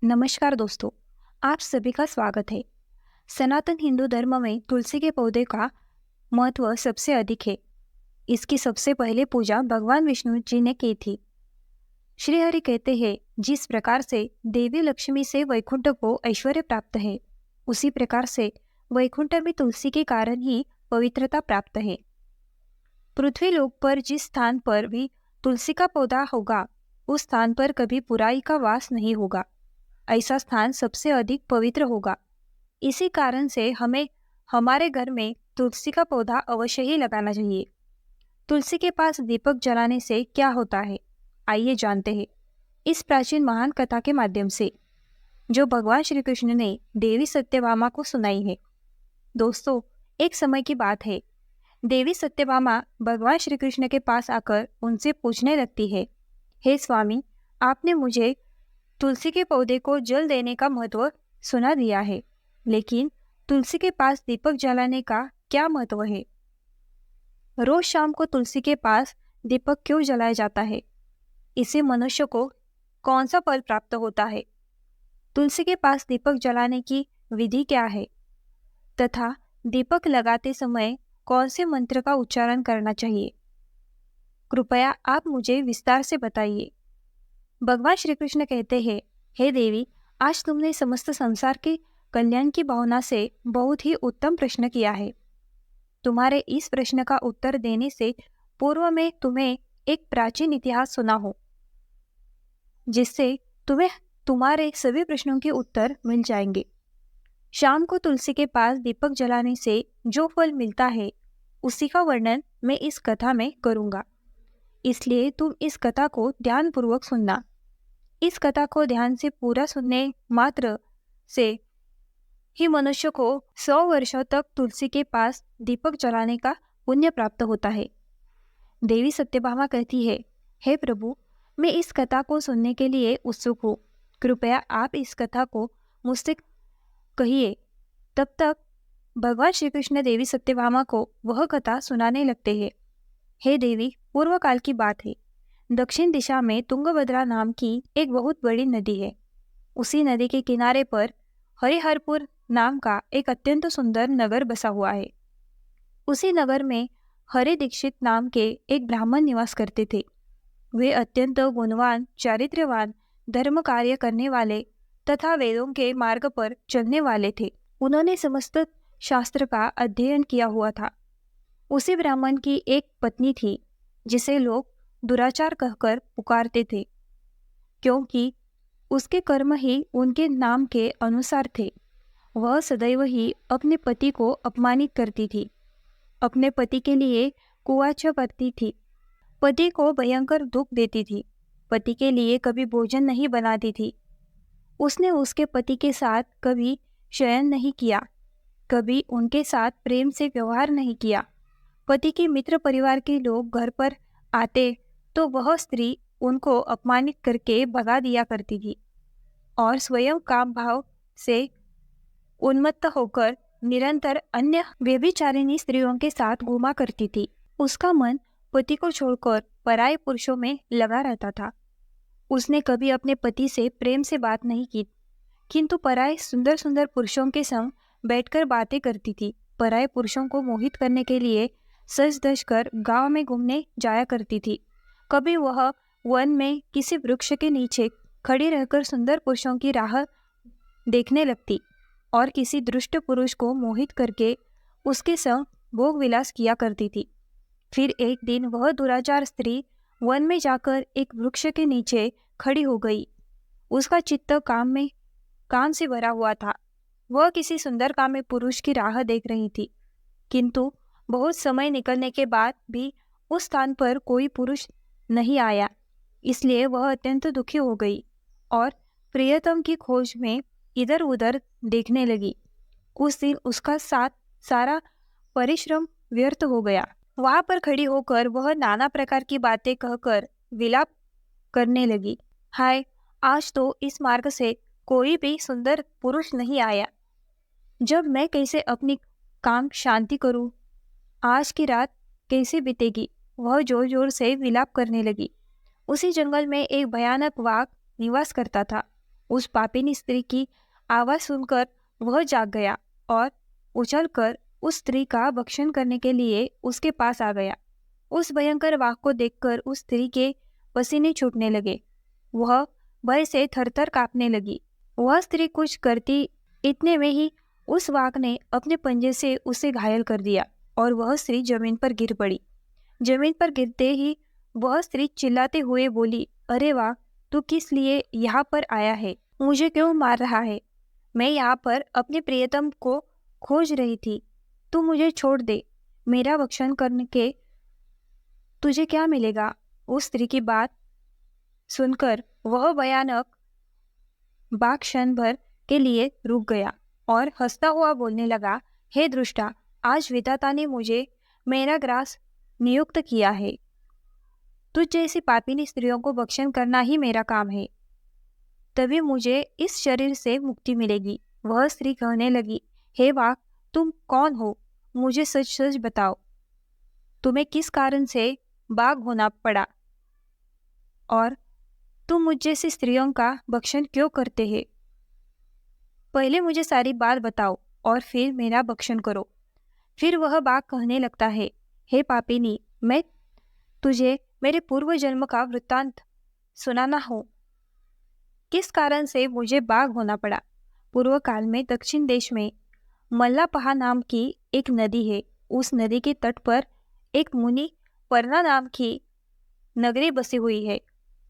नमस्कार दोस्तों, आप सभी का स्वागत है। सनातन हिंदू धर्म में तुलसी के पौधे का महत्व सबसे अधिक है। इसकी सबसे पहले पूजा भगवान विष्णु जी ने की थी। श्री हरि कहते हैं, जिस प्रकार से देवी लक्ष्मी से वैकुंठ को ऐश्वर्य प्राप्त है, उसी प्रकार से वैकुंठ में तुलसी के कारण ही पवित्रता प्राप्त है। पृथ्वी लोक पर जिस स्थान पर भी तुलसी का पौधा होगा, उस स्थान पर कभी बुराई का वास नहीं होगा। ऐसा स्थान सबसे अधिक पवित्र होगा। इसी कारण से हमें हमारे घर में तुलसी का पौधा अवश्य ही लगाना चाहिए। तुलसी के पास दीपक जलाने से क्या होता है, आइए जानते हैं इस प्राचीन महान कथा के माध्यम से, जो भगवान श्री कृष्ण ने देवी सत्यभामा को सुनाई है। दोस्तों, एक समय की बात है। देवी सत्यभामा भगवान श्री कृष्ण के पास आकर उनसे पूछने लगती है, हे स्वामी, आपने मुझे तुलसी के पौधे को जल देने का महत्व सुना दिया है, लेकिन तुलसी के पास दीपक जलाने का क्या महत्व है? रोज शाम को तुलसी के पास दीपक क्यों जलाया जाता है? इससे मनुष्य को कौन सा फल प्राप्त होता है? तुलसी के पास दीपक जलाने की विधि क्या है, तथा दीपक लगाते समय कौन से मंत्र का उच्चारण करना चाहिए? कृपया आप मुझे विस्तार से बताइए। भगवान श्री कृष्ण कहते हैं, हे देवी, आज तुमने समस्त संसार के कल्याण की भावना से बहुत ही उत्तम प्रश्न किया है। तुम्हारे इस प्रश्न का उत्तर देने से पूर्व में तुम्हें एक प्राचीन इतिहास सुना हो, जिससे तुम्हें तुम्हारे सभी प्रश्नों के उत्तर मिल जाएंगे। शाम को तुलसी के पास दीपक जलाने से जो फल मिलता है, उसी का वर्णन मैं इस कथा में करूंगा। इसलिए तुम इस कथा को ध्यानपूर्वक सुनना। इस कथा को ध्यान से पूरा सुनने मात्र से ही मनुष्य को 100 वर्षों तक तुलसी के पास दीपक जलाने का पुण्य प्राप्त होता है। देवी सत्यभामा कहती है, हे प्रभु, मैं इस कथा को सुनने के लिए उत्सुक हूँ। कृपया आप इस कथा को मुझसे कहिए। तब तक भगवान श्री कृष्ण देवी सत्यभामा को वह कथा सुनाने लगते हैं। हे देवी, पूर्व काल की बात है। दक्षिण दिशा में तुंगभद्रा नाम की एक बहुत बड़ी नदी है। उसी नदी के किनारे पर हरिहरपुर नाम का एक अत्यंत सुंदर नगर बसा हुआ है। उसी नगर में हरि दीक्षित नाम के एक ब्राह्मण निवास करते थे। वे अत्यंत गुणवान, चारित्र्यवान, धर्म कार्य करने वाले तथा वेदों के मार्ग पर चलने वाले थे। उन्होंने समस्त शास्त्र का अध्ययन किया हुआ था। उसी ब्राह्मण की एक पत्नी थी, जिसे लोग दुराचार कहकर पुकारते थे, क्योंकि उसके कर्म ही उनके नाम के अनुसार थे। वह सदैव ही अपने पति को अपमानित करती थी, अपने पति के लिए कुआचा करती थी, पति को भयंकर दुख देती थी, पति के लिए कभी भोजन नहीं बनाती थी। उसने उसके पति के साथ कभी शयन नहीं किया, कभी उनके साथ प्रेम से व्यवहार नहीं किया। पति के मित्र परिवार के लोग घर पर आते तो वह स्त्री उनको अपमानित करके भगा दिया करती थी और स्वयं काम भाव से उन्मत्त होकर निरंतर अन्य व्यभिचारिणी स्त्रियों के साथ घूमा करती थी। उसका मन पति को छोड़कर पराये पुरुषों में लगा रहता था। उसने कभी अपने पति से प्रेम से बात नहीं की, किंतु पराये सुंदर सुंदर पुरुषों के संग बैठकर बातें करती थी। पराये पुरुषों को मोहित करने के लिए सज धज कर गांव में घूमने जाया करती थी। कभी वह वन में किसी वृक्ष के नीचे खड़ी रहकर सुंदर पुरुषों की राह देखने लगती और किसी दुष्ट पुरुष को मोहित करके उसके संग भोग विलास किया करती थी। फिर एक दिन वह दुराचार स्त्री वन में जाकर एक वृक्ष के नीचे खड़ी हो गई। उसका चित्त काम से भरा हुआ था। वह किसी सुंदर कामी पुरुष की राह देख रही थी, किंतु बहुत समय निकलने के बाद भी उस स्थान पर कोई पुरुष नहीं आया। इसलिए वह अत्यंत दुखी हो गई और प्रियतम की खोज में इधर उधर देखने लगी। कुछ दिन उसका सारा परिश्रम व्यर्थ हो गया। वहां पर खड़ी होकर वह नाना प्रकार की बातें कहकर विलाप करने लगी। हाय, आज तो इस मार्ग से कोई भी सुंदर पुरुष नहीं आया। जब मैं कैसे अपनी काम शांति करूं? आज की रात कैसे बीतेगी? वह जोर जोर से विलाप करने लगी। उसी जंगल में एक भयानक वाघ निवास करता था। उस पापिनी स्त्री की आवाज़ सुनकर वह जाग गया और उछलकर उस स्त्री का भक्षण करने के लिए उसके पास आ गया। उस भयंकर वाक को देखकर उस स्त्री के पसीने छूटने लगे। वह भय से थरथर कांपने लगी। वह स्त्री कुछ करती इतने में ही उस वाक ने अपने पंजे से उसे घायल कर दिया और वह स्त्री जमीन पर गिर पड़ी। जमीन पर गिरते ही वह स्त्री चिल्लाते हुए बोली, अरे वाह, तू किस लिए यहाँ पर आया है? मुझे क्यों मार रहा है? मैं यहाँ पर अपने प्रियतम को खोज रही थी। तू मुझे छोड़ दे। मेरा भक्षण करने के तुझे क्या मिलेगा? उस स्त्री की बात सुनकर वह भयानक बाघ क्षण भर के लिए रुक गया और हंसता हुआ बोलने लगा, हे दुष्टा, आज विधाता ने मुझे मेरा ग्रास नियुक्त किया है। तुझ जैसी पापिनी स्त्रियों को भक्षण करना ही मेरा काम है। तभी मुझे इस शरीर से मुक्ति मिलेगी। वह स्त्री कहने लगी, हे वाघ, तुम कौन हो? मुझे सच सच बताओ, तुम्हें किस कारण से बाघ होना पड़ा और तुम मुझ जैसी स्त्रियों का भक्षण क्यों करते हैं? पहले मुझे सारी बात बताओ और फिर मेरा भक्षण करो। फिर वह बाघ कहने लगता है, हे पापिनी, मैं तुझे मेरे पूर्व जन्म का वृत्तांत सुनाना हो। किस कारण से मुझे बाघ होना पड़ा? पूर्व काल में दक्षिण देश में मल्लापहा नाम की एक नदी है। उस नदी के तट पर एक मुनि पर्णा नाम की नगरी बसी हुई है।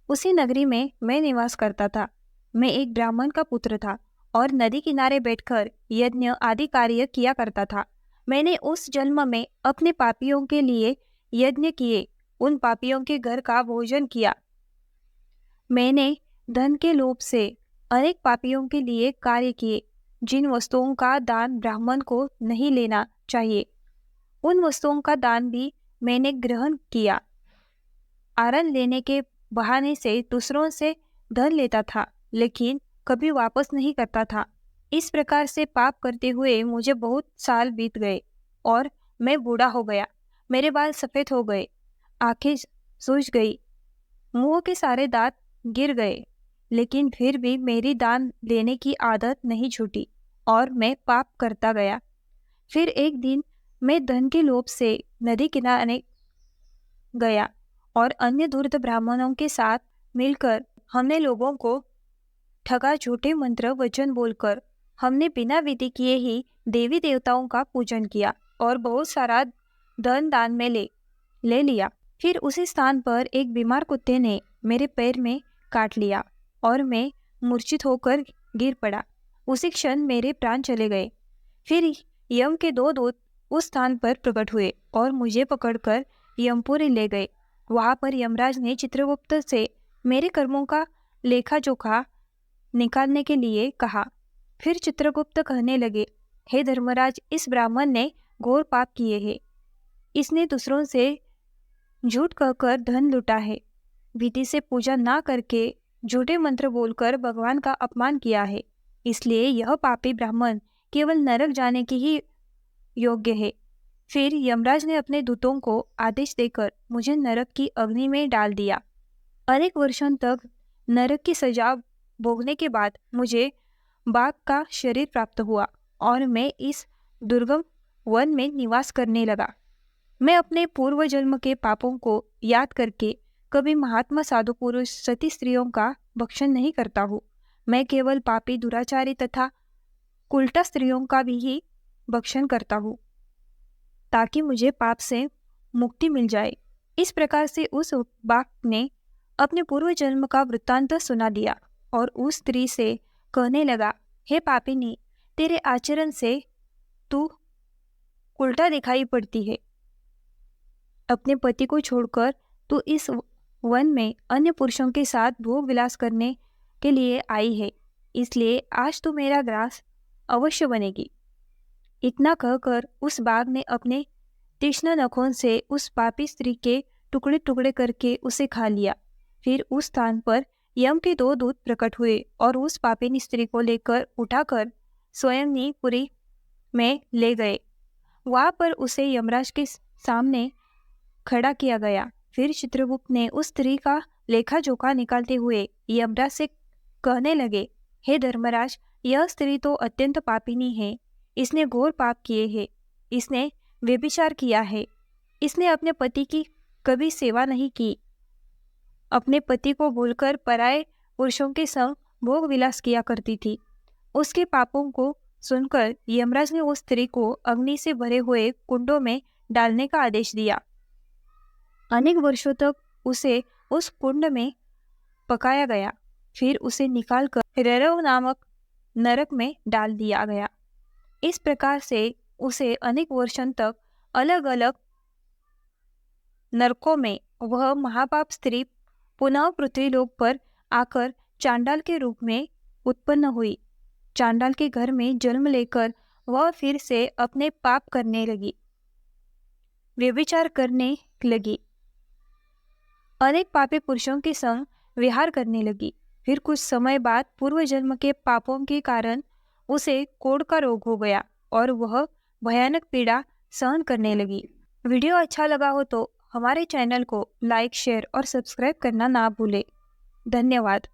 उसी नगरी में मैं निवास करता था। मैं एक ब्राह्मण का पुत्र था और नदी किनारे बैठकर यज्ञ आदि कार्य किया करता था। मैंने उस जन्म में अपने पापियों के लिए यज्ञ किए, उन पापियों के घर का भोजन किया। मैंने धन के लोभ से अनेक पापियों के लिए कार्य किए, जिन वस्तुओं का दान ब्राह्मण को नहीं लेना चाहिए, उन वस्तुओं का दान भी मैंने ग्रहण किया। आरण लेने के बहाने से दूसरों से धन लेता था, लेकिन कभी वापस नहीं करता था। इस प्रकार से पाप करते हुए मुझे बहुत साल बीत गए और मैं बूढ़ा हो गया। मेरे बाल सफ़ेद हो गए, आंखें सूज गई, मुंह के सारे दांत गिर गए, लेकिन फिर भी मेरी दान लेने की आदत नहीं छूटी और मैं पाप करता गया। फिर एक दिन मैं धन के लोभ से नदी किनारे गया और अन्य धूर्त ब्राह्मणों के साथ मिलकर हमने लोगों को ठगा। झूठे मंत्र वचन बोलकर हमने बिना विधि किए ही देवी देवताओं का पूजन किया और बहुत सारा धन दान में ले लिया। फिर उसी स्थान पर एक बीमार कुत्ते ने मेरे पैर में काट लिया और मैं मूर्छित होकर गिर पड़ा। उसी क्षण मेरे प्राण चले गए। फिर यम के 2 दूत उस स्थान पर प्रकट हुए और मुझे पकड़कर यमपुरी ले गए। वहाँ पर यमराज ने चित्रगुप्त से मेरे कर्मों का लेखा जोखा निकालने के लिए कहा। फिर चित्रगुप्त कहने लगे, हे धर्मराज, इस ब्राह्मण ने घोर पाप किए हैं। इसने दूसरों से झूठ कहकर धन लूटा है, विधि से पूजा ना करके झूठे मंत्र बोलकर भगवान का अपमान किया है। इसलिए यह पापी ब्राह्मण केवल नरक जाने की ही योग्य है। फिर यमराज ने अपने दूतों को आदेश देकर मुझे नरक की अग्नि में डाल दिया। अनेक वर्षों तक नरक की सजा भोगने के बाद मुझे बाघ का शरीर प्राप्त हुआ और मैं इस दुर्गम वन में निवास करने लगा। मैं अपने पूर्व जन्म के पापों को याद करके कभी महात्मा साधु पुरुष सती स्त्रियों का भक्षण नहीं करता हूँ। मैं केवल पापी दुराचारी तथा उल्टा स्त्रियों का भी ही भक्षण करता हूँ, ताकि मुझे पाप से मुक्ति मिल जाए। इस प्रकार से उस बाघ ने अपने पूर्व जन्म का वृत्तांत सुना दिया और उस स्त्री से कहने लगा, हे पापिनी, तेरे आचरण से तू उल्टा दिखाई पड़ती है। अपने पति को छोड़कर तू इस वन में अन्य पुरुषों के साथ भोग विलास करने के लिए आई है, इसलिए आज तू मेरा ग्रास अवश्य बनेगी। इतना कहकर उस बाघ ने अपने तीक्ष्ण नखों से उस पापी स्त्री के टुकड़े टुकड़े करके उसे खा लिया। फिर उस स्थान पर यम के 2 दूत प्रकट हुए और उस पापिनी स्त्री को लेकर उठाकर स्वयं पुरी में ले गए। वहाँ पर उसे यमराज के सामने खड़ा किया गया। फिर चित्रगुप्त ने उस स्त्री का लेखा जोखा निकालते हुए यमराज से कहने लगे, हे धर्मराज, यह स्त्री तो अत्यंत पापिनी है। इसने घोर पाप किए हैं। इसने व्यभिचार किया है। इसने अपने पति की कभी सेवा नहीं की। अपने पति को भूलकर पराये पुरुषों के संग भोग विलास किया करती थी। उसके पापों को सुनकर यमराज ने उस स्त्री को अग्नि से भरे हुए कुंडों में डालने का आदेश दिया। अनेक वर्षों तक उसे उस कुंड में पकाया गया। फिर उसे निकालकर ररव नामक नरक में डाल दिया गया। इस प्रकार से उसे अनेक वर्षों तक अलग अलग नरकों में वह महापाप स्त्री पुनः पृथ्वीलोक पर आकर चांडाल के रूप में उत्पन्न हुई। चांडाल के घर में जन्म लेकर वह फिर से अपने पाप करने लगी, व्यभिचार करने लगी, अनेक पापी पुरुषों के संग विहार करने लगी। फिर कुछ समय बाद पूर्व जन्म के पापों के कारण उसे कोढ़ का रोग हो गया और वह भयानक पीड़ा सहन करने लगी। वीडियो अच्छा लगा हो तो हमारे चैनल को लाइक, शेयर और सब्सक्राइब करना ना भूलें। धन्यवाद।